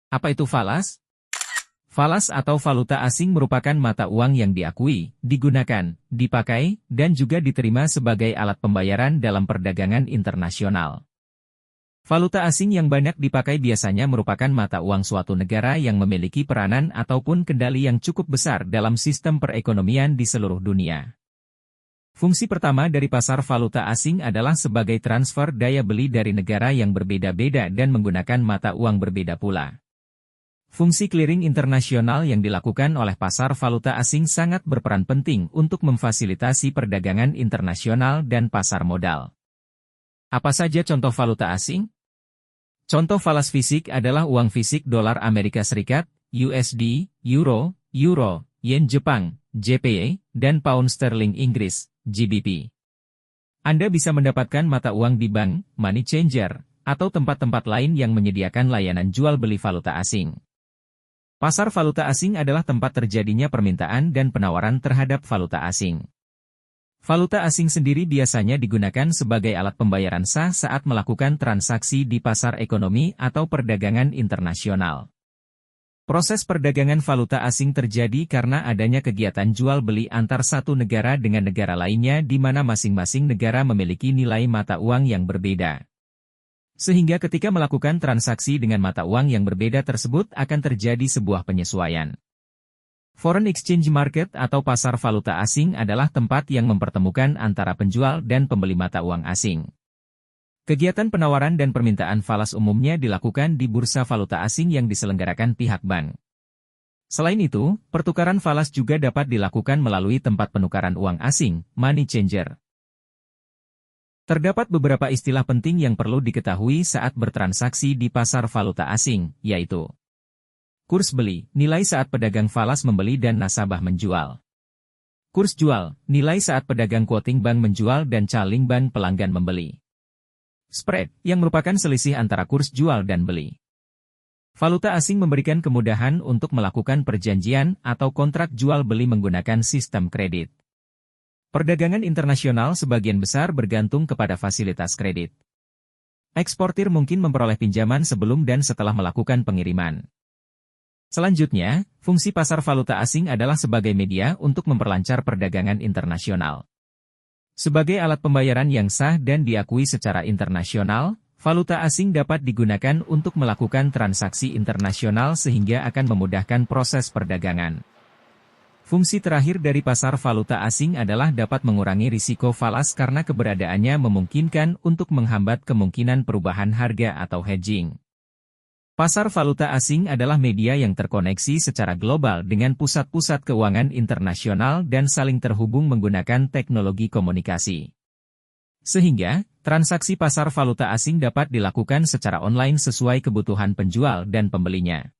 Apa itu falas? Falas atau valuta asing merupakan mata uang yang diakui, digunakan, dipakai, dan juga diterima sebagai alat pembayaran dalam perdagangan internasional. Valuta asing yang banyak dipakai biasanya merupakan mata uang suatu negara yang memiliki peranan ataupun kendali yang cukup besar dalam sistem perekonomian di seluruh dunia. Fungsi pertama dari pasar valuta asing adalah sebagai transfer daya beli dari negara yang berbeda-beda dan menggunakan mata uang berbeda pula. Fungsi clearing internasional yang dilakukan oleh pasar valuta asing sangat berperan penting untuk memfasilitasi perdagangan internasional dan pasar modal. Apa saja contoh valuta asing? Contoh falas fisik adalah uang fisik dolar Amerika Serikat, USD, Euro, Yen Jepang, JPY, dan Pound Sterling Inggris, GBP. Anda bisa mendapatkan mata uang di bank, money changer, atau tempat-tempat lain yang menyediakan layanan jual beli valuta asing. Pasar valuta asing adalah tempat terjadinya permintaan dan penawaran terhadap valuta asing. Valuta asing sendiri biasanya digunakan sebagai alat pembayaran sah saat melakukan transaksi di pasar ekonomi atau perdagangan internasional. Proses perdagangan valuta asing terjadi karena adanya kegiatan jual beli antar satu negara dengan negara lainnya di mana masing-masing negara memiliki nilai mata uang yang berbeda. Sehingga ketika melakukan transaksi dengan mata uang yang berbeda tersebut akan terjadi sebuah penyesuaian. Foreign exchange market atau pasar valuta asing adalah tempat yang mempertemukan antara penjual dan pembeli mata uang asing. Kegiatan penawaran dan permintaan falas umumnya dilakukan di bursa valuta asing yang diselenggarakan pihak bank. Selain itu, pertukaran falas juga dapat dilakukan melalui tempat penukaran uang asing, money changer. Terdapat beberapa istilah penting yang perlu diketahui saat bertransaksi di pasar valuta asing, yaitu kurs beli, nilai saat pedagang falas membeli dan nasabah menjual. Kurs jual, nilai saat pedagang quoting bank menjual dan calling bank pelanggan membeli. Spread, yang merupakan selisih antara kurs jual dan beli. Valuta asing memberikan kemudahan untuk melakukan perjanjian atau kontrak jual beli menggunakan sistem kredit. Perdagangan internasional sebagian besar bergantung kepada fasilitas kredit. Eksportir mungkin memperoleh pinjaman sebelum dan setelah melakukan pengiriman. Selanjutnya, fungsi pasar valuta asing adalah sebagai media untuk memperlancar perdagangan internasional. Sebagai alat pembayaran yang sah dan diakui secara internasional, valuta asing dapat digunakan untuk melakukan transaksi internasional sehingga akan memudahkan proses perdagangan. Fungsi terakhir dari pasar valuta asing adalah dapat mengurangi risiko falas karena keberadaannya memungkinkan untuk menghambat kemungkinan perubahan harga atau hedging. Pasar valuta asing adalah media yang terkoneksi secara global dengan pusat-pusat keuangan internasional dan saling terhubung menggunakan teknologi komunikasi. Sehingga, transaksi pasar valuta asing dapat dilakukan secara online sesuai kebutuhan penjual dan pembelinya.